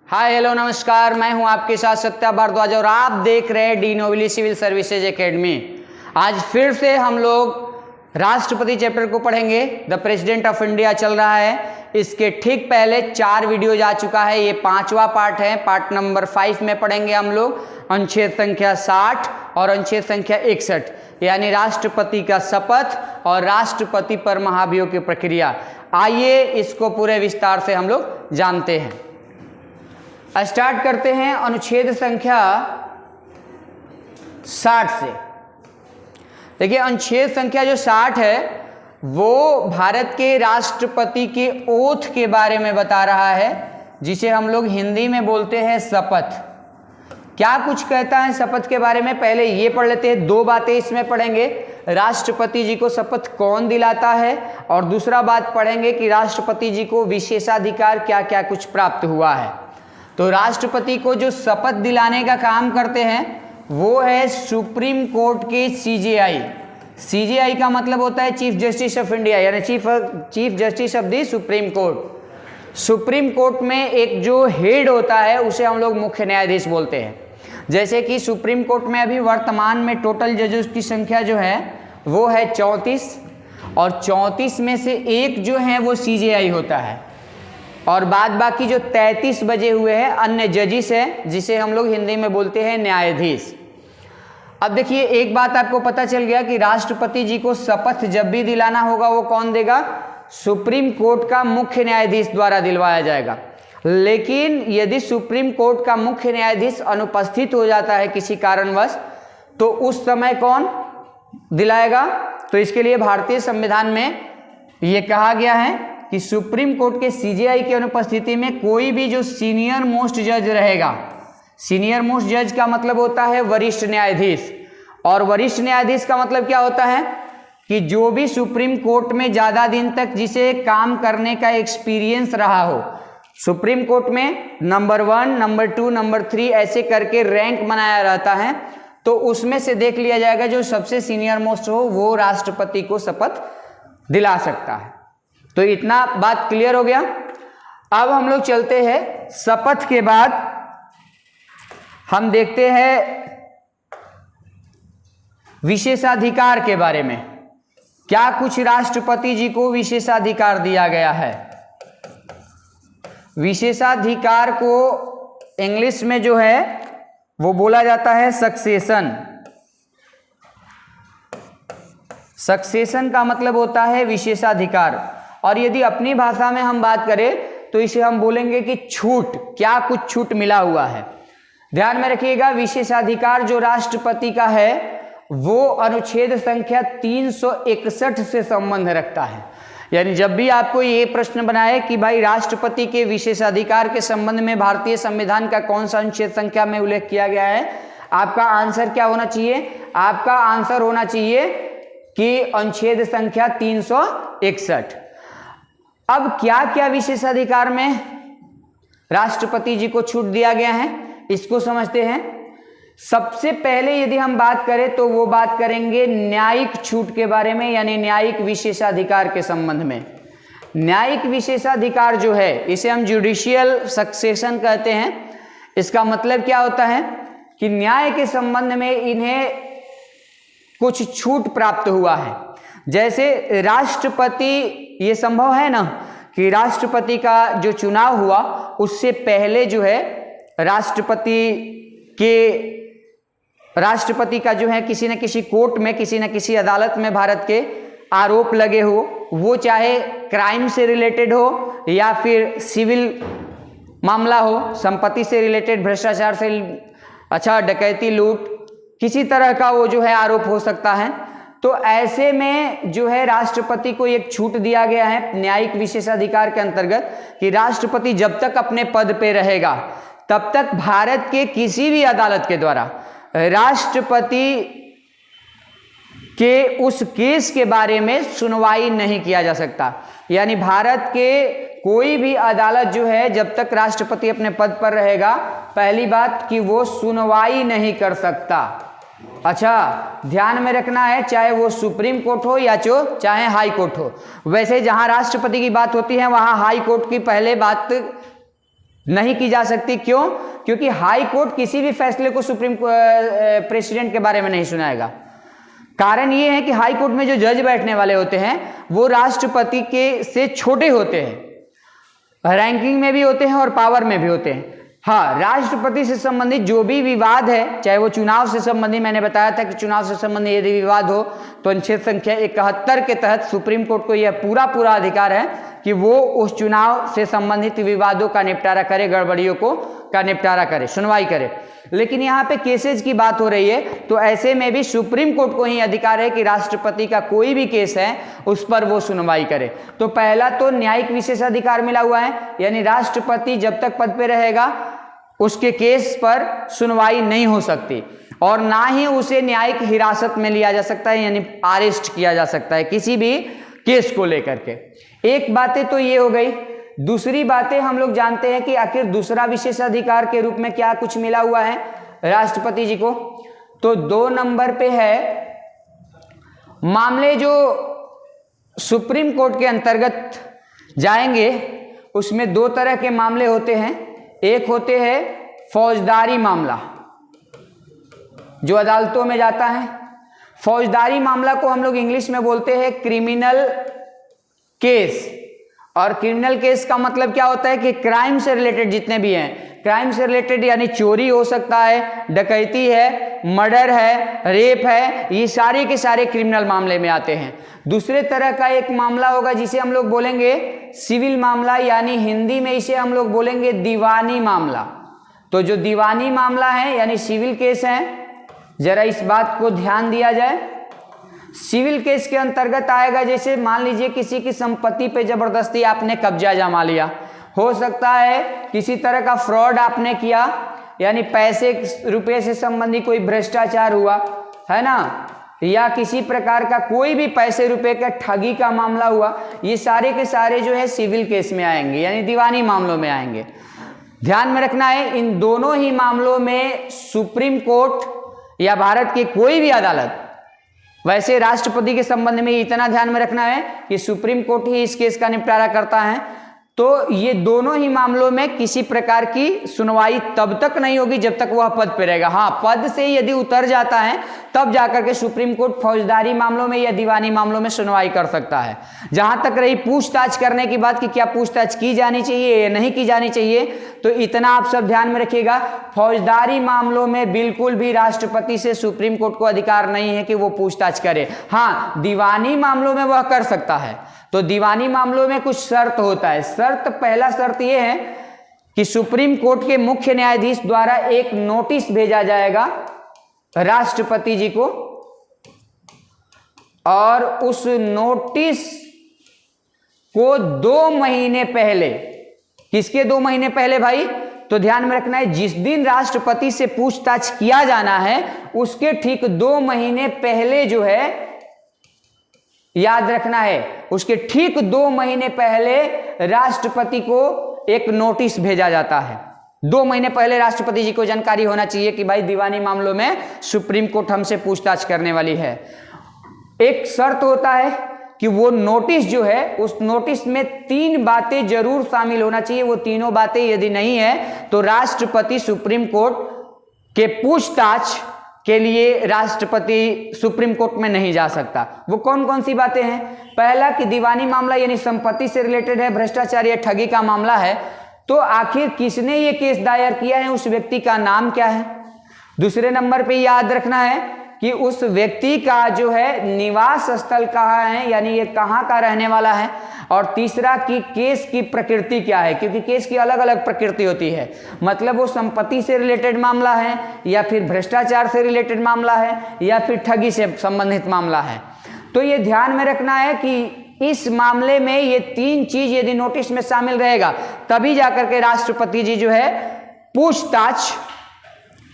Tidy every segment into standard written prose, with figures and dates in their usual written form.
Hi hello नमस्कार, मैं हूं आपके साथ सत्या भारद्वाज और आप देख रहे हैं De Nobili Civil Services Academy. आज फिर से हम लोग राष्ट्रपति चैप्टर को पढ़ेंगे। द प्रेसिडेंट ऑफ इंडिया चल रहा है। इसके ठीक पहले 4 वीडियो जा चुका है, ये 5वां पार्ट है। पार्ट नंबर 5 में पढ़ेंगे हम लोग अनुच्छेद संख्या 60 और अनुच्छेद संख्या 61, यानी राष्ट्रपति का शपथ और राष्ट्रपति पर महाभियोग की प्रक्रिया। आइए इसको पूरे विस्तार से हम लोग जानते हैं। स्टार्ट करते हैं अनुच्छेद संख्या 60 से। देखिए, अनुच्छेद संख्या जो 60 है वो भारत के राष्ट्रपति के ओथ के बारे में बता रहा है, जिसे हम लोग हिंदी में बोलते हैं शपथ। क्या कुछ कहता है शपथ के बारे में, पहले ये पढ़ लेते हैं। 2 बातें इसमें पढ़ेंगे, राष्ट्रपति जी को शपथ कौन दिलाता है, और दूसरा बात पढ़ेंगे कि राष्ट्रपति जी को विशेषाधिकार क्या क्या कुछ प्राप्त हुआ है। तो राष्ट्रपति को जो शपथ दिलाने का काम करते हैं वो है सुप्रीम कोर्ट के सीजेआई। सीजेआई का मतलब होता है चीफ जस्टिस ऑफ इंडिया, यानी chief justice of the supreme court. Supreme court में एक जो हेड होता है उसे हम लोग मुख्य न्यायाधीश बोलते हैं। जैसे कि सुप्रीम कोर्ट में अभी वर्तमान में टोटल जजेस की संख्या जो है वो है 34, और 34 में से एक जो है वो सीजेआई होता है, और बाद बाकी जो 33 बजे हुए हैं अन्य जजिस है, जिसे हम लोग हिंदी में बोलते हैं न्यायाधीश। अब देखिए, एक बात आपको पता चल गया कि राष्ट्रपति जी को शपथ जब भी दिलाना होगा वो कौन देगा? सुप्रीम कोर्ट का मुख्य न्यायाधीश द्वारा दिलवाया जाएगा। लेकिन यदि सुप्रीम कोर्ट का मुख्य न्यायाधीश अनुपस्थित हो जाता है किसी कारणवश, तो उस समय कौन दिलाएगा? तो इसके लिए भारतीय संविधान में यह कहा गया है कि सुप्रीम कोर्ट के सीजेआई की अनुपस्थिति में कोई भी जो सीनियर मोस्ट जज रहेगा, सीनियर मोस्ट जज का मतलब होता है वरिष्ठ न्यायाधीश, और वरिष्ठ न्यायाधीश का मतलब क्या होता है कि जो भी सुप्रीम कोर्ट में ज़्यादा दिन तक जिसे काम करने का एक्सपीरियंस रहा हो। सुप्रीम कोर्ट में नंबर 1, नंबर 2, नंबर 3 ऐसे करके रैंक बनाया रहता है, तो उसमें से देख लिया जाएगा जो सबसे सीनियर मोस्ट हो वो राष्ट्रपति को शपथ दिला सकता है। तो इतना बात क्लियर हो गया। अब हम लोग चलते हैं शपथ के बाद हम देखते हैं विशेषाधिकार के बारे में। क्या कुछ राष्ट्रपति जी को विशेषाधिकार दिया गया है? विशेषाधिकार को इंग्लिश में जो है वो बोला जाता है सक्सेशन। सक्सेशन का मतलब होता है विशेषाधिकार, और यदि अपनी भाषा में हम बात करें तो इसे हम बोलेंगे कि छूट। क्या कुछ छूट मिला हुआ है? ध्यान में रखिएगा, विशेषाधिकार जो राष्ट्रपति का है वो अनुच्छेद संख्या 361 से संबंध रखता है। यानी जब भी आपको ये प्रश्न बनाए कि भाई राष्ट्रपति के विशेषाधिकार के संबंध में भारतीय संविधान का कौन सा अनुच्छेद संख्या में उल्लेख किया गया है, आपका आंसर क्या होना चाहिए? आपका आंसर होना चाहिए कि अनुच्छेद संख्या 361। अब क्या क्या विशेषाधिकार में राष्ट्रपति जी को छूट दिया गया है, इसको समझते हैं। सबसे पहले यदि हम बात करें तो वो बात करेंगे न्यायिक छूट के बारे में, यानी न्यायिक विशेषाधिकार के संबंध में। न्यायिक विशेषाधिकार जो है इसे हम जुडिशियल सक्सेशन कहते हैं। इसका मतलब क्या होता है कि न्याय के संबंध में इन्हें कुछ छूट प्राप्त हुआ है। जैसे राष्ट्रपति, ये संभव है ना कि राष्ट्रपति का जो चुनाव हुआ उससे पहले जो है राष्ट्रपति का जो है किसी न किसी कोर्ट में, किसी न किसी अदालत में भारत के आरोप लगे हो, वो चाहे क्राइम से रिलेटेड हो या फिर सिविल मामला हो, संपत्ति से रिलेटेड, भ्रष्टाचार से, डकैती, लूट, किसी तरह का वो जो है आरोप हो सकता है। तो ऐसे में जो है राष्ट्रपति को एक छूट दिया गया है न्यायिक विशेषाधिकार के अंतर्गत कि राष्ट्रपति जब तक अपने पद पे रहेगा तब तक भारत के किसी भी अदालत के द्वारा राष्ट्रपति के उस केस के बारे में सुनवाई नहीं किया जा सकता। यानी भारत के कोई भी अदालत जो है जब तक राष्ट्रपति अपने पद पर रहेगा, पहली बात कि वो सुनवाई नहीं कर सकता। अच्छा, ध्यान में रखना है, चाहे वो सुप्रीम कोर्ट हो या चाहे हाई कोर्ट हो। वैसे जहां राष्ट्रपति की बात होती है वहां हाई कोर्ट की पहले बात नहीं की जा सकती। क्यों? क्योंकि हाई कोर्ट किसी भी फैसले को सुप्रीम प्रेसिडेंट के बारे में नहीं सुनाएगा। कारण ये है कि हाई कोर्ट में जो जज बैठने वाले होते हैं वो राष्ट्रपति के से छोटे होते हैं, रैंकिंग में भी होते हैं और पावर में भी होते हैं। हाँ, राष्ट्रपति से संबंधित जो भी विवाद है, चाहे वो चुनाव से संबंधित, मैंने बताया था कि चुनाव से संबंधित यदि विवाद हो तो अनुच्छेद संख्या 71 के तहत सुप्रीम कोर्ट को यह पूरा अधिकार है कि वो उस चुनाव से संबंधित विवादों का निपटारा करे, गड़बड़ियों का निपटारा करे, सुनवाई करे। लेकिन यहाँ पे केसेज की बात हो रही है, तो ऐसे में भी सुप्रीम कोर्ट को ही अधिकार है कि राष्ट्रपति का कोई भी केस है उस पर वो सुनवाई करे। तो पहला तो न्यायिक विशेषाधिकार मिला हुआ है, यानी राष्ट्रपति जब तक पद पे रहेगा उसके केस पर सुनवाई नहीं हो सकती और ना ही उसे न्यायिक हिरासत में लिया जा सकता है, यानी अरेस्ट किया जा सकता है किसी भी केस को लेकर के। एक बातें तो ये हो गई। दूसरी बातें हम लोग जानते हैं कि आखिर दूसरा विशेषाधिकार के रूप में क्या कुछ मिला हुआ है राष्ट्रपति जी को। तो 2 नंबर पे है मामले जो सुप्रीम कोर्ट के अंतर्गत जाएंगे, उसमें 2 तरह के मामले होते हैं। एक होते हैं फौजदारी मामला जो अदालतों में जाता है। फौजदारी मामला को हम लोग इंग्लिश में बोलते हैं क्रिमिनल केस। और क्रिमिनल केस का मतलब क्या होता है कि क्राइम से रिलेटेड जितने भी हैं, क्राइम से रिलेटेड यानी चोरी हो सकता है, डकैती है, मर्डर है, रेप है, ये सारे के सारे क्रिमिनल मामले में आते हैं। दूसरे तरह का एक मामला होगा जिसे हम लोग बोलेंगे सिविल मामला, यानी हिंदी में इसे हम लोग बोलेंगे दीवानी मामला। तो जो दीवानी मामला है यानी सिविल केस है, जरा इस बात को ध्यान दिया जाए। सिविल केस के अंतर्गत आएगा जैसे मान लीजिए किसी की संपत्ति पे जबरदस्ती आपने कब्जा जमा लिया, हो सकता है किसी तरह का फ्रॉड आपने किया, यानी पैसे रुपए से संबंधी कोई भ्रष्टाचार हुआ है ना, या किसी प्रकार का कोई भी पैसे रुपए का ठगी का मामला हुआ, ये सारे के सारे जो है सिविल केस में आएंगे, यानी दीवानी मामलों में आएंगे। ध्यान में रखना है इन दोनों ही मामलों में सुप्रीम कोर्ट या भारत की कोई भी अदालत, वैसे राष्ट्रपति के संबंध में इतना ध्यान में रखना है कि सुप्रीम कोर्ट ही इस केस का निपटारा करता है। तो ये दोनों ही मामलों में किसी प्रकार की सुनवाई तब तक नहीं होगी जब तक वह पद पे रहेगा। हाँ, पद से यदि उतर जाता है तब जाकर के सुप्रीम कोर्ट फौजदारी मामलों में या दीवानी मामलों में सुनवाई कर सकता है। जहां तक रही पूछताछ करने की बात कि क्या पूछताछ की जानी चाहिए या नहीं की जानी चाहिए, तो इतना आप सब ध्यान में रखिएगा, फौजदारी मामलों में बिल्कुल भी राष्ट्रपति से सुप्रीम कोर्ट को अधिकार नहीं है कि वो पूछताछ करे। हाँ, दीवानी मामलों में वह कर सकता है। तो दीवानी मामलों में कुछ शर्त होता है। पहला शर्त यह है कि सुप्रीम कोर्ट के मुख्य न्यायाधीश द्वारा एक नोटिस भेजा जाएगा राष्ट्रपति जी को, और उस नोटिस को 2 महीने पहले, किसके 2 महीने पहले भाई? तो ध्यान में रखना है जिस दिन राष्ट्रपति से पूछताछ किया जाना है उसके ठीक 2 महीने पहले जो है, याद रखना है, उसके ठीक 2 महीने पहले राष्ट्रपति को एक नोटिस भेजा जाता है। 2 महीने पहले राष्ट्रपति जी को जानकारी होना चाहिए कि भाई दीवानी मामलों में सुप्रीम कोर्ट हमसे पूछताछ करने वाली है। एक शर्त होता है कि वो नोटिस जो है, उस नोटिस में 3 बातें जरूर शामिल होना चाहिए। वो तीनों बातें यदि नहीं है तो राष्ट्रपति सुप्रीम कोर्ट के पूछताछ के लिए राष्ट्रपति सुप्रीम कोर्ट में नहीं जा सकता। वो कौन कौन सी बातें हैं? पहला कि दीवानी मामला यानी संपत्ति से रिलेटेड है, भ्रष्टाचार या ठगी का मामला है, तो आखिर किसने ये केस दायर किया है, उस व्यक्ति का नाम क्या है। दूसरे नंबर पे याद रखना है कि उस व्यक्ति का जो है निवास स्थल कहाँ है, यानी ये कहाँ का रहने वाला है। और तीसरा कि केस की प्रकृति क्या है, क्योंकि केस की अलग अलग प्रकृति होती है, मतलब वो संपत्ति से रिलेटेड मामला है या फिर भ्रष्टाचार से रिलेटेड मामला है या फिर ठगी से संबंधित मामला है। तो ये ध्यान में रखना है कि इस मामले में ये 3 चीज यदि नोटिस में शामिल रहेगा तभी जाकर के राष्ट्रपति जी जो है पूछताछ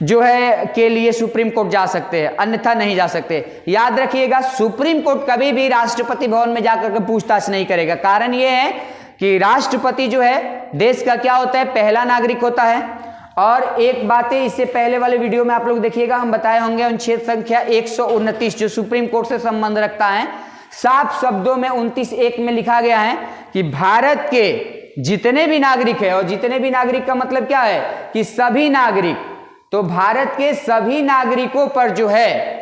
जो है के लिए सुप्रीम कोर्ट जा सकते हैं, अन्यथा नहीं जा सकते। याद रखिएगा, सुप्रीम कोर्ट कभी भी राष्ट्रपति भवन में जाकर के पूछताछ नहीं करेगा। कारण यह है कि राष्ट्रपति जो है देश का क्या होता है, पहला नागरिक होता है। और एक बात है, इससे पहले वाले वीडियो में आप लोग देखिएगा, हम बताए होंगे अनुच्छेद संख्या 129 जो सुप्रीम कोर्ट से संबंध रखता है, साफ शब्दों में 29(1) में लिखा गया है कि भारत के जितने भी नागरिक है, और जितने भी नागरिक का मतलब क्या है कि सभी नागरिक, तो भारत के सभी नागरिकों पर जो है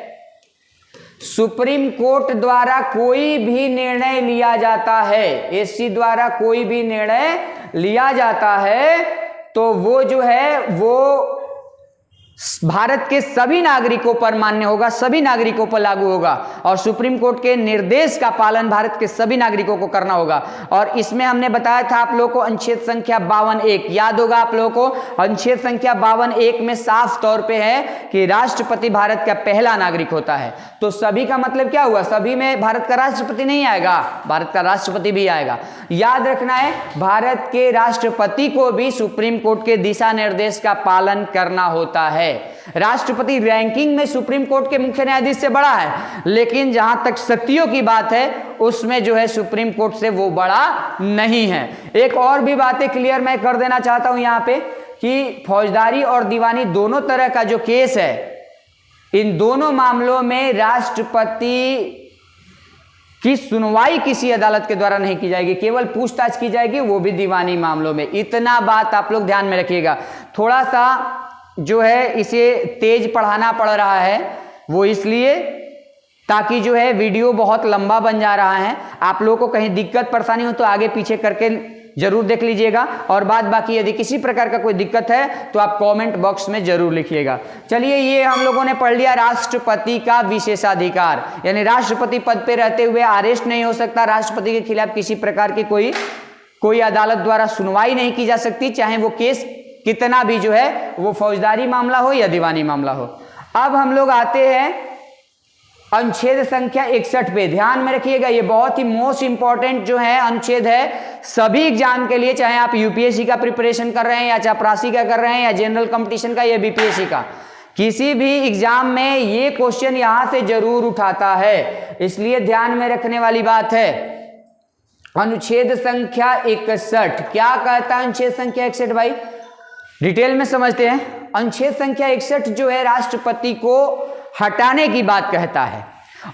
सुप्रीम कोर्ट द्वारा कोई भी निर्णय लिया जाता है, एससी द्वारा कोई भी निर्णय लिया जाता है तो वो जो है वो भारत के सभी नागरिकों पर मान्य होगा, सभी नागरिकों पर लागू होगा, और सुप्रीम कोर्ट के निर्देश का पालन भारत के सभी नागरिकों को करना होगा। और इसमें हमने बताया था आप लोगों को अनुच्छेद संख्या 52(1) याद होगा आप लोगों को। अनुच्छेद संख्या 52(1) में साफ तौर पे है कि राष्ट्रपति भारत का पहला नागरिक होता है। तो सभी का मतलब क्या हुआ, सभी में भारत का राष्ट्रपति नहीं आएगा, भारत का राष्ट्रपति भी आएगा। याद रखना है, भारत के राष्ट्रपति को भी सुप्रीम कोर्ट के दिशा निर्देश का पालन करना होता है। राष्ट्रपति रैंकिंग में सुप्रीम कोर्ट के मुख्य न्यायाधीश से बड़ा है, लेकिन जहां तक शक्तियों की बात है उसमें जो है सुप्रीम कोर्ट से वो बड़ा नहीं है। एक और भी बातें क्लियर मैं कर देना चाहता हूं यहां पे कि फौजदारी और दीवानी दोनों तरह का जो केस है, इन दोनों मामलों में राष्ट्रपति की सुनवाई किसी अदालत के द्वारा नहीं की जाएगी, केवल पूछताछ की जाएगी, वो भी दीवानी मामलों में। इतना बात आप लोग ध्यान में रखिएगा। थोड़ा सा जो है इसे तेज पढ़ाना पड़ रहा है, वो इसलिए ताकि जो है वीडियो बहुत लंबा बन जा रहा है। आप लोगों को कहीं दिक्कत परेशानी हो तो आगे पीछे करके जरूर देख लीजिएगा, और बाद बाकी यदि किसी प्रकार का कोई दिक्कत है तो आप कमेंट बॉक्स में जरूर लिखिएगा। चलिए, ये हम लोगों ने पढ़ लिया राष्ट्रपति का विशेषाधिकार, यानी राष्ट्रपति पद पे रहते हुए अरेस्ट नहीं हो सकता, राष्ट्रपति के खिलाफ किसी प्रकार की कोई अदालत द्वारा सुनवाई नहीं की जा सकती, चाहे वो केस कितना भी जो है वो फौजदारी मामला हो या दीवानी मामला हो। अब हम लोग आते हैं अनुच्छेद संख्या 61 पे। ध्यान में रखिएगा, ये बहुत ही मोस्ट इंपॉर्टेंट जो है अनुच्छेद है सभी एग्जाम के लिए, चाहे आप यूपीएससी का प्रिपरेशन कर रहे हैं या चपरासी का कर रहे हैं या जनरल कंपटीशन का या बीपीएससी का, किसी भी एग्जाम में ये क्वेश्चन यहां से जरूर उठाता है, इसलिए ध्यान में रखने वाली बात है। अनुच्छेद संख्या 61 क्या कहता है? अनुच्छेद संख्या 61 भाई डिटेल में समझते हैं। अनुच्छेद संख्या 61 जो है राष्ट्रपति को हटाने की बात कहता है,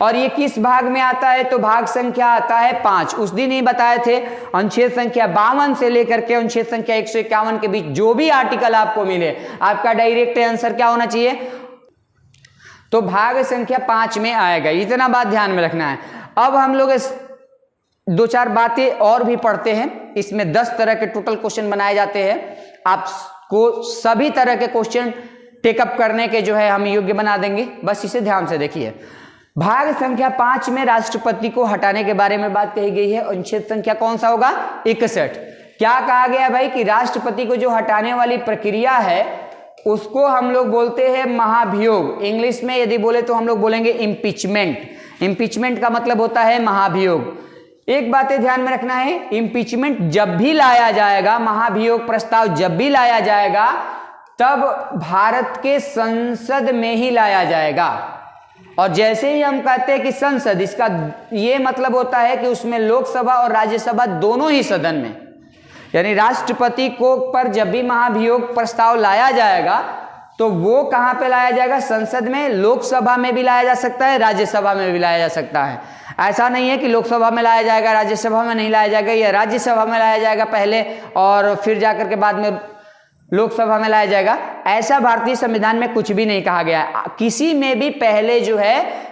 और ये किस भाग में आता है? तो भाग संख्या आता है 5। उस दिन ही बताए थे अनुच्छेद संख्या 52 से लेकर के अनुच्छेद संख्या 151 के बीच जो भी आर्टिकल आपको मिले, आपका डायरेक्ट आंसर क्या होना चाहिए? तो भाग संख्या 5 में आएगा। इतना बात ध्यान में रखना है। अब हम लोग इस 2-4 बातें और भी पढ़ते हैं। इसमें 10 तरह के टोटल क्वेश्चन बनाए जाते हैं। आपको सभी तरह के क्वेश्चन टेकअप करने के जो है हम योग्य बना देंगे, बस इसे ध्यान से देखिए। भाग संख्या 5 में राष्ट्रपति को हटाने के बारे में बात कही गई है। अनुच्छेद संख्या कौन सा होगा? 61। क्या कहा गया भाई कि राष्ट्रपति को जो हटाने वाली प्रक्रिया है उसको हम लोग बोलते हैं महाभियोग। इंग्लिश में यदि बोले तो हम लोग बोलेंगे इम्पीचमेंट। इम्पीचमेंट का मतलब होता है महाभियोग। एक बात ध्यान में रखना है, इम्पीचमेंट जब भी लाया जाएगा, महाभियोग प्रस्ताव जब भी लाया जाएगा, तब भारत के संसद में ही लाया जाएगा। और जैसे ही हम कहते हैं कि संसद, इसका ये मतलब होता है कि उसमें लोकसभा और राज्यसभा दोनों ही सदन में, यानी राष्ट्रपति को पर जब भी महाभियोग प्रस्ताव लाया जाएगा तो वो कहां पे लाया जाएगा? संसद में। लोकसभा में भी लाया जा सकता है, राज्यसभा में भी लाया जा सकता है। ऐसा नहीं है कि लोकसभा में लाया जाएगा राज्यसभा में नहीं लाया जाएगा, या राज्यसभा में लाया जाएगा पहले और फिर जाकर के बाद में लोकसभा में लाया जाएगा। ऐसा भारतीय संविधान में कुछ भी नहीं कहा गया है। किसी में भी पहले जो है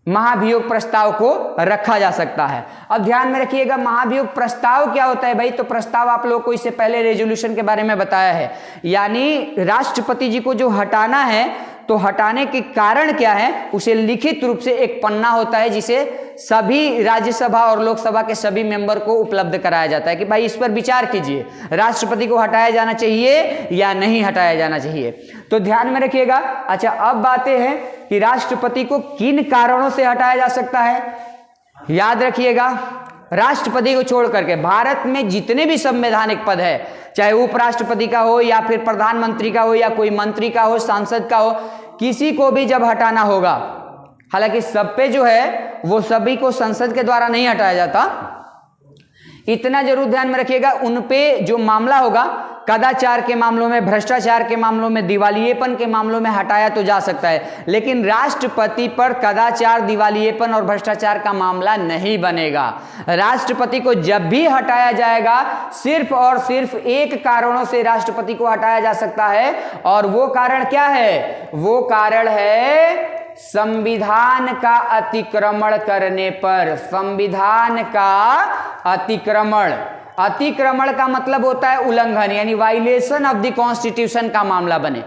महाभियोग प्रस्ताव को रखा जा सकता है। अब ध्यान में रखिएगा, महाभियोग प्रस्ताव क्या होता है भाई? तो प्रस्ताव आप लोगों को इससे पहले रेजोल्यूशन के बारे में बताया है, यानी राष्ट्रपति जी को जो हटाना है तो हटाने के कारण क्या है उसे लिखित रूप से एक पन्ना होता है जिसे सभी राज्यसभा और लोकसभा के सभी मेंबर को उपलब्ध कराया जाता है कि भाई इस पर विचार कीजिए, राष्ट्रपति को हटाया जाना चाहिए या नहीं हटाया जाना चाहिए। तो ध्यान में रखिएगा। अच्छा, अब बातें हैं कि राष्ट्रपति को किन कारणों से हटाया जा सकता है। याद रखिएगा, राष्ट्रपति को छोड़ करके भारत में जितने भी संवैधानिक पद है, चाहे उपराष्ट्रपति का हो या फिर प्रधानमंत्री का हो या कोई मंत्री का हो, सांसद का हो, किसी को भी जब हटाना होगा, हालांकि सब पे जो है वो सभी को संसद के द्वारा नहीं हटाया जाता, इतना जरूर ध्यान में रखिएगा, उन पे जो मामला होगा कदाचार के मामलों में, भ्रष्टाचार के मामलों में, दिवालियेपन के मामलों में हटाया तो जा सकता है, लेकिन राष्ट्रपति पर कदाचार, दिवालियेपन और भ्रष्टाचार का मामला नहीं बनेगा। राष्ट्रपति को जब भी हटाया जाएगा सिर्फ और सिर्फ एक कारणों से राष्ट्रपति को हटाया जा सकता है, और वो कारण क्या है? वो कारण है संविधान का अतिक्रमण करने पर। संविधान का अतिक्रमण, अतिक्रमण का मतलब होता है उल्लंघन, यानी वायलेशन ऑफ द कॉन्स्टिट्यूशन का मामला बने।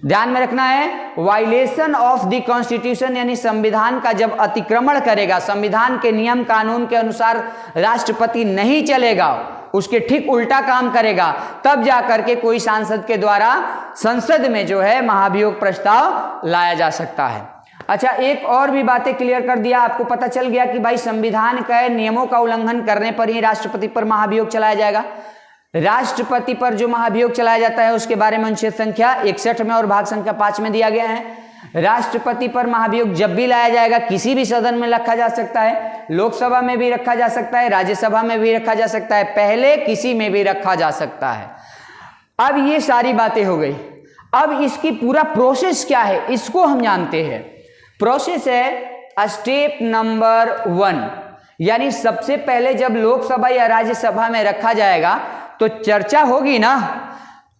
ध्यान में रखना है, वायलेशन ऑफ द कॉन्स्टिट्यूशन यानी संविधान का जब अतिक्रमण करेगा, संविधान के नियम कानून के अनुसार राष्ट्रपति नहीं चलेगा, उसके ठीक उल्टा काम करेगा, तब जाकर के कोई सांसद के द्वारा संसद में जो है महाभियोग प्रस्ताव लाया जा सकता है। अच्छा, एक और भी बातें क्लियर कर दिया, आपको पता चल गया कि भाई संविधान के नियमों का उल्लंघन करने पर ही राष्ट्रपति पर महाभियोग चलाया जाएगा। राष्ट्रपति पर जो महाभियोग चलाया जाता है उसके बारे में अनुच्छेद संख्या 61 में और भाग संख्या 5 में दिया गया है। राष्ट्रपति पर महाभियोग जब भी लाया जाएगा किसी भी सदन में रखा जा सकता है, लोकसभा में भी रखा जा सकता है, राज्यसभा में भी रखा जा सकता है, पहले किसी में भी रखा जा सकता है। अब ये सारी बातें हो गई, अब इसकी पूरा प्रोसेस क्या है इसको हम जानते हैं। प्रोसेस है स्टेप नंबर 1, यानी सबसे पहले जब लोकसभा या राज्यसभा में रखा जाएगा तो चर्चा होगी ना,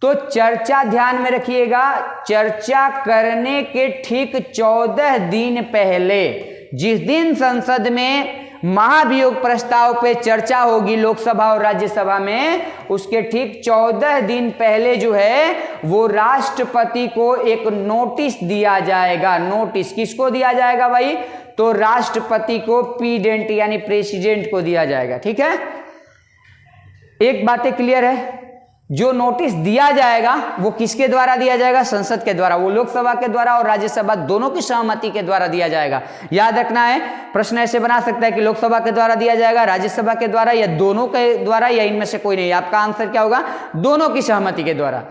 तो चर्चा ध्यान में रखिएगा, चर्चा करने के ठीक 14 दिन पहले, जिस दिन संसद में महाभियोग प्रस्ताव पे चर्चा होगी लोकसभा और राज्यसभा में, उसके ठीक 14 दिन पहले जो है वो राष्ट्रपति को एक नोटिस दिया जाएगा। नोटिस किसको दिया जाएगा भाई? तो राष्ट्रपति को, पीडेंट यानी प्रेसिडेंट को दिया जाएगा। ठीक है, एक बातें क्लियर है, जो नोटिस दिया जाएगा वो किसके द्वारा दिया जाएगा? संसद के द्वारा, वो लोकसभा के द्वारा और राज्यसभा दोनों की सहमति के द्वारा दिया जाएगा। याद रखना है, प्रश्न ऐसे बना सकता है कि लोकसभा के द्वारा दिया जाएगा, राज्यसभा के द्वारा, या दोनों के द्वारा, या इनमें से कोई नहीं। आपका आंसर क्या होगा? दोनों की सहमति के द्वारा।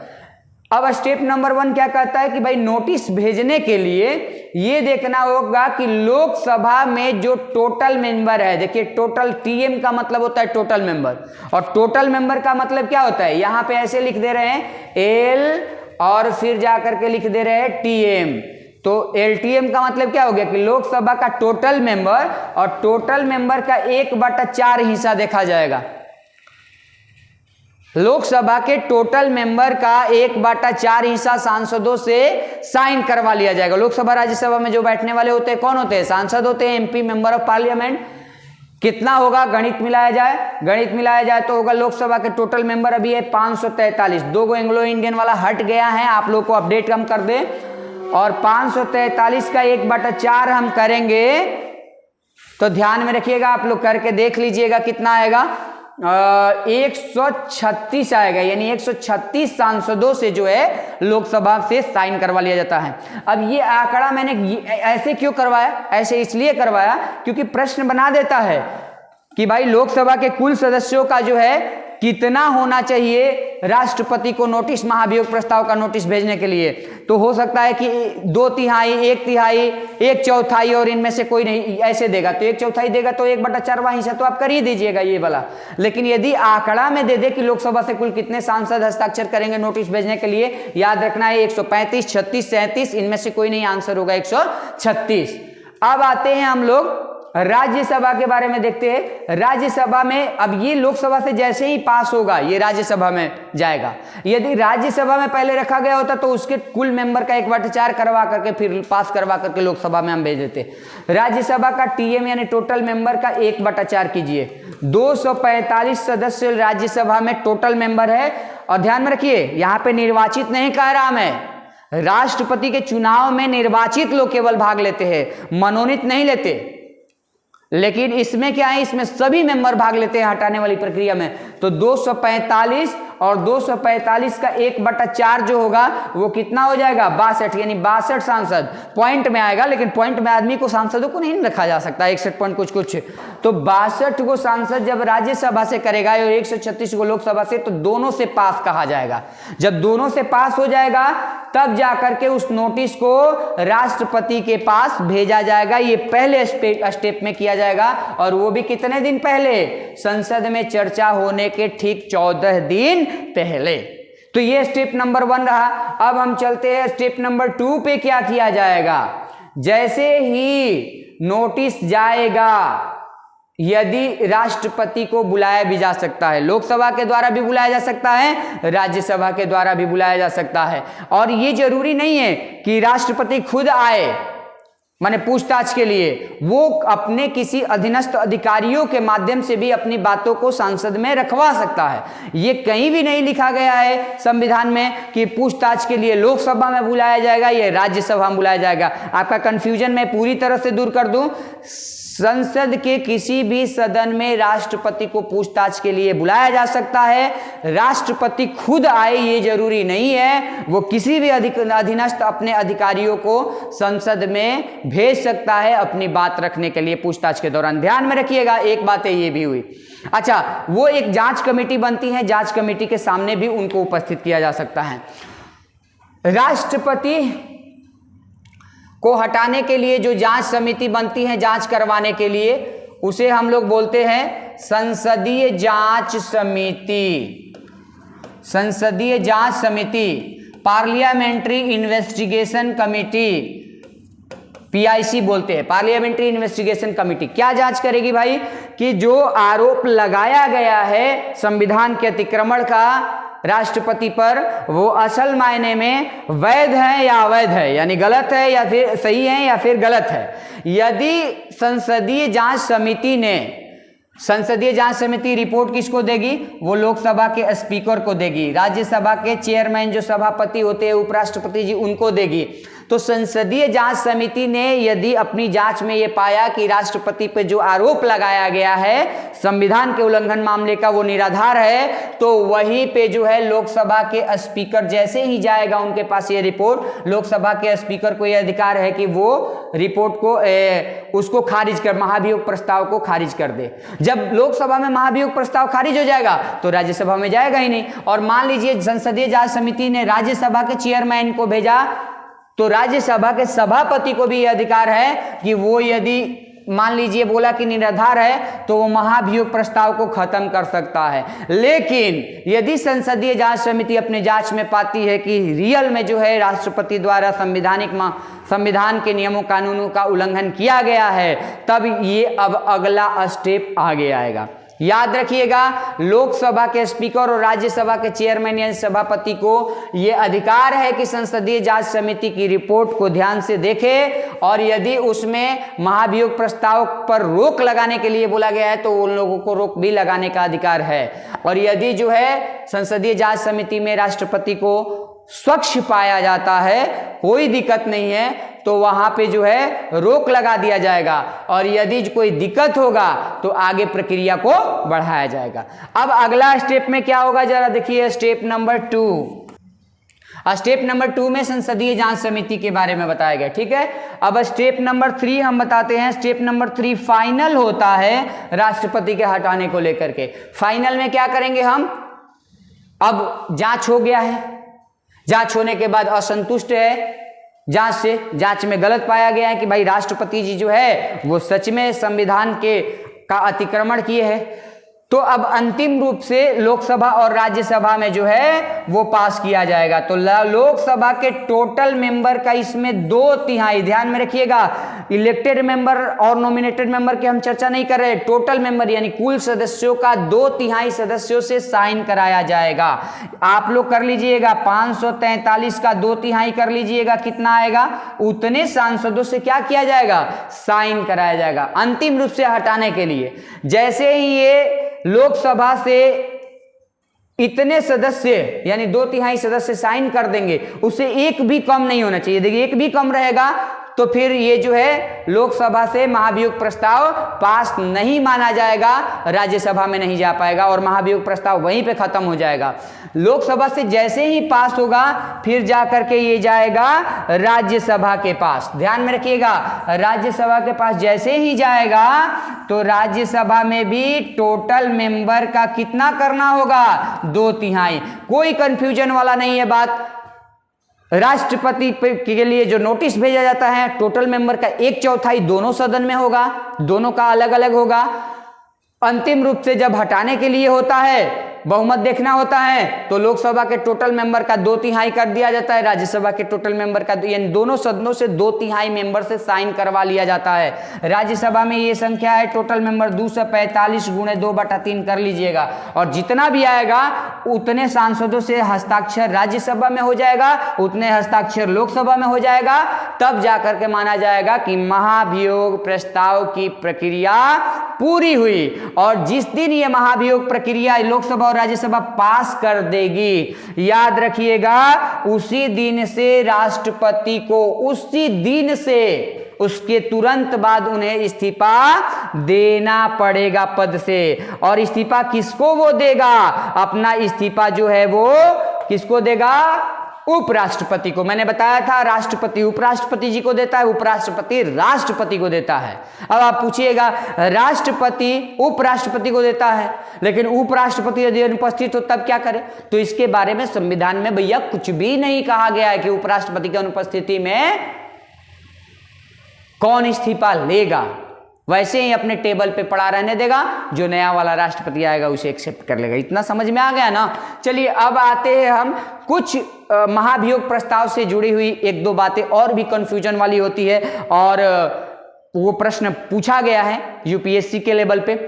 अब स्टेप नंबर 1 क्या कहता है कि भाई नोटिस भेजने के लिए ये देखना होगा कि लोकसभा में जो टोटल मेंबर है, देखिए टोटल, टीएम का मतलब होता है टोटल मेंबर, और टोटल मेंबर का मतलब क्या होता है? यहां पे ऐसे लिख दे रहे हैं एल और फिर जाकर के लिख दे रहे हैं टीएम, तो एलटीएम का मतलब क्या हो गया कि लोकसभा का टोटल मेंबर, और टोटल मेंबर का 1/4 हिस्सा देखा जाएगा। लोकसभा के टोटल मेंबर का 1/4 हिस्सा सांसदों से साइन करवा लिया जाएगा। लोकसभा राज्यसभा में जो बैठने वाले होते हैं कौन होते हैं? सांसद होते हैं, एमपी, मेंबर ऑफ पार्लियामेंट। कितना होगा? गणित मिलाया जाए, गणित मिलाया जाए तो होगा लोकसभा के टोटल मेंबर अभी है 543, 2 एंग्लो इंडियन वाला हट गया है, आप लोग को अपडेट हम कर दें, और 543 का 1/4 हम करेंगे तो ध्यान में रखिएगा, आप लोग करके देख लीजिएगा कितना आएगा। 136 आएगा, यानी 136 सांसदों से जो है लोकसभा से साइन करवा लिया जाता है। अब ये आंकड़ा मैंने ऐसे क्यों करवाया? ऐसे इसलिए करवाया क्योंकि प्रश्न बना देता है कि भाई लोकसभा के कुल सदस्यों का जो है कितना होना चाहिए राष्ट्रपति को नोटिस, महाभियोग प्रस्ताव का नोटिस भेजने के लिए। तो हो सकता है कि 2/3, 1/3, 1/4 और इनमें से कोई नहीं ऐसे देगा, तो 1/4 देगा तो 1/4 हिस्सा तो आप कर ही दीजिएगा ये वाला। लेकिन यदि आंकड़ा में दे दे कि लोकसभा से कुल कितने सांसद हस्ताक्षर करेंगे नोटिस भेजने के लिए, याद रखना है 135, 36, 37, इनमें से कोई नहीं, आंसर होगा 136। अब आते हैं हम लोग राज्यसभा के बारे में देखते हैं। राज्यसभा में अब ये लोकसभा से जैसे ही पास होगा ये राज्यसभा में जाएगा। यदि राज्यसभा में पहले रखा गया होता तो उसके कुल मेंबर का 1/4 करवा करके फिर पास करवा करके लोकसभा में हम भेज देते। राज्यसभा का टीएम यानी टोटल मेंबर का 1/4 कीजिए। 245 सदस्य राज्यसभा में टोटल मेंबर है, और ध्यान में रखिए यहाँ पे निर्वाचित नहीं कह रहा मैं, राष्ट्रपति के चुनाव में निर्वाचित लोग केवल भाग लेते हैं, मनोनीत नहीं लेते। लेकिन इसमें क्या है, इसमें सभी मेंबर भाग लेते हैं हटाने वाली प्रक्रिया में। तो 245 और 245 का 1/4 जो होगा वो कितना हो जाएगा? 62, यानी 62 सांसद पॉइंट में आएगा, लेकिन पॉइंट में आदमी को, सांसदों को नहीं रखा जा सकता, 61 पॉइंट कुछ। तो 62 को सांसद जब राज्यसभा से करेगा और 136 को लोकसभा से, तो दोनों से पास कहा जाएगा। जब दोनों से पास हो जाएगा तब जाकर के उस नोटिस को राष्ट्रपति के पास भेजा जाएगा। ये पहले स्टेप में किया जाएगा और वो भी कितने दिन पहले, संसद में चर्चा होने के ठीक 14 दिन पहले। तो ये स्टेप नंबर 1 रहा। अब हम चलते हैं स्टेप नंबर 2 पे। क्या किया जाएगा? जैसे ही नोटिस जाएगा, यदि राष्ट्रपति को बुलाया भी जा सकता है, लोकसभा के द्वारा भी बुलाया जा सकता है, राज्यसभा के द्वारा भी बुलाया जा सकता है। और ये जरूरी नहीं है कि राष्ट्रपति खुद आए माने पूछताछ के लिए, वो अपने किसी अधीनस्थ अधिकारियों के माध्यम से भी अपनी बातों को संसद में रखवा सकता है। ये कहीं भी नहीं लिखा गया है संविधान में कि पूछताछ के लिए लोकसभा में बुलाया जाएगा या राज्यसभा में बुलाया जाएगा। आपका कंफ्यूजन मैं पूरी तरह से दूर कर दूं। संसद के किसी भी सदन में राष्ट्रपति को पूछताछ के लिए बुलाया जा सकता है। राष्ट्रपति खुद आए ये जरूरी नहीं है, वो किसी भी अधीनस्थ अपने अधिकारियों को संसद में भेज सकता है अपनी बात रखने के लिए पूछताछ के दौरान। ध्यान में रखिएगा, एक बात है ये भी हुई। अच्छा, वो एक जांच कमेटी बनती है, जांच कमेटी के सामने भी उनको उपस्थित किया जा सकता है। राष्ट्रपति को हटाने के लिए जो जांच समिति बनती है जांच करवाने के लिए, उसे हम लोग बोलते हैं संसदीय जांच समिति। संसदीय जांच समिति, पार्लियामेंट्री इन्वेस्टिगेशन कमिटी, PIC बोलते हैं, पार्लियामेंट्री इन्वेस्टिगेशन कमिटी। क्या जांच करेगी भाई? कि जो आरोप लगाया गया है संविधान के अतिक्रमण का राष्ट्रपति पर, वो असल मायने में वैध है या अवैध है, यानी गलत है या फिर सही है या फिर गलत है। यदि संसदीय जांच समिति रिपोर्ट किसको देगी? वो लोकसभा के स्पीकर को देगी, राज्यसभा के चेयरमैन जो सभापति होते हैं उपराष्ट्रपति जी, उनको देगी। तो संसदीय जांच समिति ने यदि अपनी जांच में ये पाया कि राष्ट्रपति पे जो आरोप लगाया गया है संविधान के उल्लंघन मामले का वो निराधार है, तो वहीं पे जो है लोकसभा के स्पीकर जैसे ही जाएगा उनके पास ये रिपोर्ट, लोकसभा के स्पीकर को यह अधिकार है कि वो रिपोर्ट को उसको खारिज कर, महाभियोग प्रस्ताव को खारिज कर दे। जब लोकसभा में महाभियोग प्रस्ताव खारिज हो जाएगा तो राज्यसभा में जाएगा ही नहीं। और मान लीजिए संसदीय जांच समिति ने राज्यसभा के चेयरमैन को भेजा, तो राज्यसभा के सभापति को भी यह अधिकार है कि वो यदि मान लीजिए बोला कि निराधार है तो वो महाभियोग प्रस्ताव को खत्म कर सकता है। लेकिन यदि संसदीय जांच समिति अपने जांच में पाती है कि रियल में जो है राष्ट्रपति द्वारा संविधान के नियमों कानूनों का उल्लंघन किया गया है, तब ये अब अगला स्टेप आगे आएगा। याद रखिएगा, लोकसभा के स्पीकर और राज्यसभा के चेयरमैन या सभापति को यह अधिकार है कि संसदीय जांच समिति की रिपोर्ट को ध्यान से देखे, और यदि उसमें महाभियोग प्रस्ताव पर रोक लगाने के लिए बोला गया है तो उन लोगों को रोक भी लगाने का अधिकार है। और यदि जो है संसदीय जांच समिति में राष्ट्रपति को स्वच्छ पाया जाता है, कोई दिक्कत नहीं है, तो वहां पे जो है रोक लगा दिया जाएगा, और यदि कोई दिक्कत होगा तो आगे प्रक्रिया को बढ़ाया जाएगा। अब अगला स्टेप में क्या होगा जरा देखिए, स्टेप नंबर 2। स्टेप नंबर 2 में संसदीय जांच समिति के बारे में बताया गया, ठीक है। अब स्टेप नंबर 3 हम बताते हैं। स्टेप नंबर 3 फाइनल होता है राष्ट्रपति के हटाने को लेकर के। फाइनल में क्या करेंगे हम? अब जांच हो गया है, जांच होने के बाद असंतुष्ट है जांच से, जांच में गलत पाया गया है कि भाई राष्ट्रपति जी जो है वो सच में संविधान का अतिक्रमण किए हैं, तो अब अंतिम रूप से लोकसभा और राज्यसभा में जो है वो पास किया जाएगा। तो लोकसभा के टोटल मेंबर का इसमें 2/3, ध्यान में रखिएगा, इलेक्टेड मेंबर और नॉमिनेटेड मेंबर की हम चर्चा नहीं कर रहे, टोटल मेंबर यानी कुल सदस्यों का 2/3 सदस्यों से साइन कराया जाएगा। आप लोग कर लीजिएगा 543 का 2/3 कर लीजिएगा, कितना आएगा? उतने सांसदों से क्या किया जाएगा? साइन कराया जाएगा अंतिम रूप से हटाने के लिए। जैसे ही ये लोकसभा से इतने सदस्य यानी 2/3 सदस्य साइन कर देंगे, उससे एक भी कम नहीं होना चाहिए। देखिए एक भी कम रहेगा तो फिर ये जो है लोकसभा से महाभियोग प्रस्ताव पास नहीं माना जाएगा, राज्यसभा में नहीं जा पाएगा और महाभियोग प्रस्ताव वहीं पे खत्म हो जाएगा। लोकसभा से जैसे ही पास होगा फिर जाकर के ये जाएगा राज्यसभा के पास। ध्यान में रखिएगा, राज्यसभा के पास जैसे ही जाएगा तो राज्यसभा में भी टोटल मेंबर का कितना करना होगा? 2/3। कोई कंफ्यूजन वाला नहीं है बात। राष्ट्रपति के लिए जो नोटिस भेजा जाता है, टोटल मेंबर का 1/4 दोनों सदन में होगा, दोनों का अलग अलग होगा। अंतिम रूप से जब हटाने के लिए होता है, बहुमत देखना होता है, तो लोकसभा के टोटल मेंबर का 2/3 कर दिया जाता है, राज्यसभा के टोटल मेंबर का, यानी दोनों सदनों से 2/3 मेंबर से साइन करवा लिया जाता है। राज्यसभा में ये संख्या है टोटल मेंबर 245 × 2/3 कर लीजिएगा, और जितना भी आएगा उतने सांसदों से हस्ताक्षर राज्यसभा में हो जाएगा, उतने हस्ताक्षर लोकसभा में हो जाएगा, तब जाकर के माना जाएगा कि महाभियोग प्रस्ताव की प्रक्रिया पूरी हुई। और जिस दिन ये महाभियोग प्रक्रिया लोकसभा और राज्यसभा पास कर देगी, याद रखिएगा, उसी दिन से राष्ट्रपति को, उसी दिन से उसके तुरंत बाद उन्हें इस्तीफा देना पड़ेगा पद से। और इस्तीफा किसको वो देगा? अपना इस्तीफा जो है वो किसको देगा? उपराष्ट्रपति को। मैंने बताया था राष्ट्रपति उपराष्ट्रपति जी को देता है, उपराष्ट्रपति राष्ट्रपति को देता है। अब आप पूछिएगा राष्ट्रपति उपराष्ट्रपति को देता है, लेकिन उपराष्ट्रपति यदि अनुपस्थित हो तब क्या करे? तो इसके बारे में संविधान में भैया कुछ भी नहीं कहा गया है कि उपराष्ट्रपति की अनुपस्थिति में कौन इस्तीफा लेगा। वैसे ही अपने टेबल पे पड़ा रहने देगा, जो नया वाला राष्ट्रपति आएगा उसे एक्सेप्ट कर लेगा। इतना समझ में आ गया ना? चलिए अब आते हैं हम कुछ महाभियोग प्रस्ताव से जुड़ी हुई 1-2 बातें और भी कंफ्यूजन वाली होती है, और वो प्रश्न पूछा गया है यूपीएससी के लेवल पे,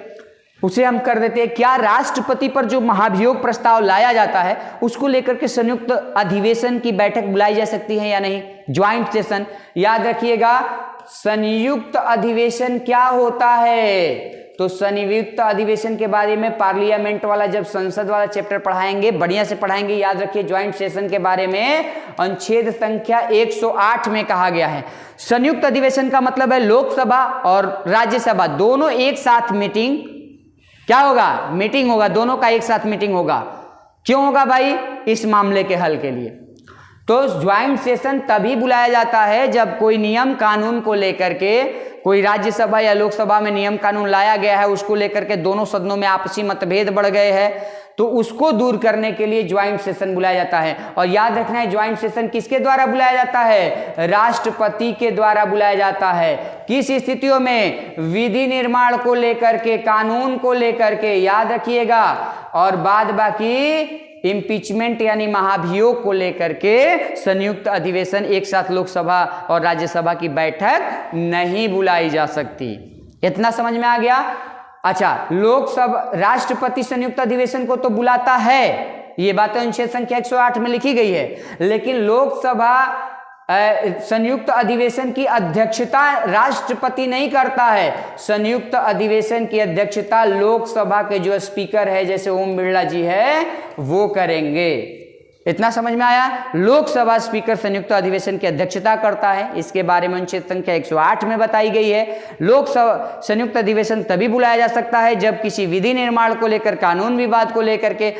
उसे हम कर देते हैं। क्या राष्ट्रपति पर जो महाभियोग प्रस्ताव लाया जाता है उसको लेकर के संयुक्त अधिवेशन की बैठक बुलाई जा सकती है या नहीं? Joint session. याद रखिएगा संयुक्त अधिवेशन क्या होता है? तो संयुक्त अधिवेशन के बारे में पार्लियामेंट वाला जब संसद वाला चैप्टर पढ़ाएंगे, बढ़िया से पढ़ाएंगे। याद रखिए ज्वाइंट सेशन के बारे में अनुच्छेद संख्या 108 में कहा गया है। संयुक्त अधिवेशन का मतलब है लोकसभा और राज्यसभा दोनों एक साथ मीटिंग, क्या होगा? मीटिंग होगा, दोनों का एक साथ मीटिंग होगा। क्यों होगा भाई? इस मामले के हल के लिए। तो ज्वाइंट सेशन तभी बुलाया जाता है जब कोई नियम कानून को लेकर के, कोई राज्यसभा या लोकसभा में नियम कानून लाया गया है, उसको लेकर के दोनों सदनों में आपसी मतभेद बढ़ गए हैं, तो उसको दूर करने के लिए ज्वाइंट सेशन बुलाया जाता है। और याद रखना है ज्वाइंट सेशन किसके द्वारा बुलाया जाता है? राष्ट्रपति के द्वारा बुलाया जाता है। किस स्थितियों में? विधि निर्माण को लेकर के, कानून को लेकर के, याद रखिएगा। और बाद बाकी इम्पीचमेंट यानी महाभियोग को लेकर के संयुक्त अधिवेशन एक साथ लोकसभा और राज्यसभा की बैठक नहीं बुलाई जा सकती। इतना समझ में आ गया? अच्छा, लोकसभा राष्ट्रपति संयुक्त अधिवेशन को तो बुलाता है, ये बात अनुच्छेद संख्या 108 में लिखी गई है, लेकिन लोकसभा संयुक्त अधिवेशन की अध्यक्षता राष्ट्रपति नहीं करता है। संयुक्त अधिवेशन की अध्यक्षता लोकसभा के जो स्पीकर है, जैसे ओम बिरला जी है, वो करेंगे। इतना समझ में आया? लोकसभा स्पीकर संयुक्त अधिवेशन की अध्यक्षता करता है, इसके बारे में अनुच्छेद संख्या 108 में बताई गई है। लोकसभा संयुक्त अधिवेशन तभी बुलाया जा सकता है जब किसी विधि निर्माण को लेकर, कानून विवाद को लेकर के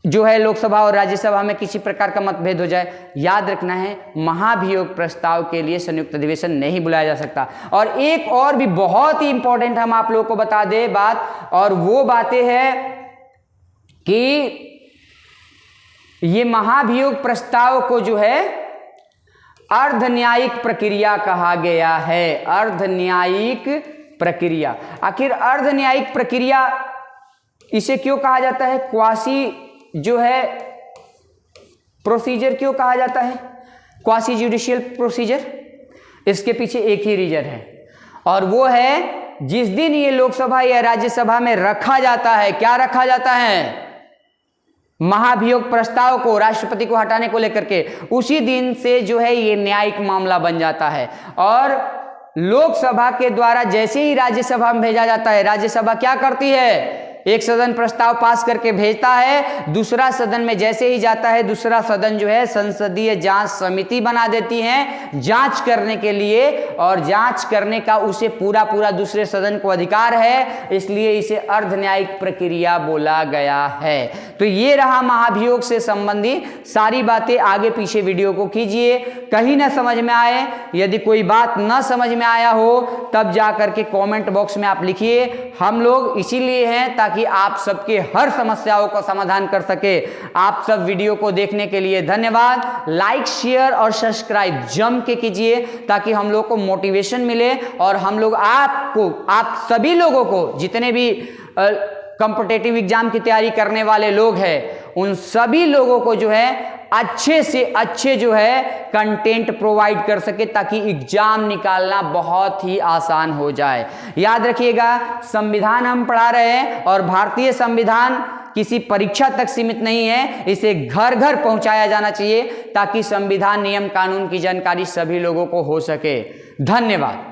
जो है लोकसभा और राज्यसभा में किसी प्रकार का मतभेद हो जाए। याद रखना है महाभियोग प्रस्ताव के लिए संयुक्त अधिवेशन नहीं बुलाया जा सकता। और एक और भी बहुत ही इंपॉर्टेंट हम आप लोगों को बता दें बात, और वो बातें हैं कि ये महाभियोग प्रस्ताव को जो है अर्ध न्यायिक प्रक्रिया कहा गया है। अर्ध न्यायिक प्रक्रिया, आखिर अर्ध न्यायिक प्रक्रिया इसे क्यों कहा जाता है? क्वासी जो है प्रोसीजर क्यों कहा जाता है? Quasi judicial procedure. इसके पीछे एक ही रीजन है, और वो है जिस दिन ये लोकसभा या राज्यसभा में रखा जाता है, क्या रखा जाता है? महाभियोग प्रस्ताव को, राष्ट्रपति को हटाने को लेकर के, उसी दिन से जो है ये न्यायिक मामला बन जाता है। और लोकसभा के द्वारा जैसे ही राज्यसभा में भेजा जाता है, राज्यसभा क्या करती है? एक सदन प्रस्ताव पास करके भेजता है, दूसरा सदन में जैसे ही जाता है, दूसरा सदन जो है संसदीय जांच समिति बना देती है जांच करने के लिए, और जांच करने का उसे पूरा दूसरे सदन को अधिकार है, इसलिए इसे अर्ध न्यायिक प्रक्रिया बोला गया है। तो ये रहा महाभियोग से संबंधित सारी बातें। आगे पीछे वीडियो को कीजिए, कहीं ना समझ में आए, यदि कोई बात न समझ में आया हो तब जा करके कमेंट बॉक्स में आप लिखिए। हम लोग इसीलिए हैं ताकि ताकि आप सबके हर समस्याओं का समाधान कर सके। आप सब वीडियो को देखने के लिए धन्यवाद। लाइक, शेयर और सब्सक्राइब जम के कीजिए ताकि हम लोग को मोटिवेशन मिले और हम लोग आप सभी लोगों को, जितने भी कॉम्पिटिटिव एग्जाम की तैयारी करने वाले लोग हैं, उन सभी लोगों को जो है अच्छे से अच्छे जो है कंटेंट प्रोवाइड कर सके ताकि एग्जाम निकालना बहुत ही आसान हो जाए। याद रखिएगा, संविधान हम पढ़ा रहे हैं और भारतीय संविधान किसी परीक्षा तक सीमित नहीं है, इसे घर घर पहुंचाया जाना चाहिए ताकि संविधान, नियम, कानून की जानकारी सभी लोगों को हो सके। धन्यवाद।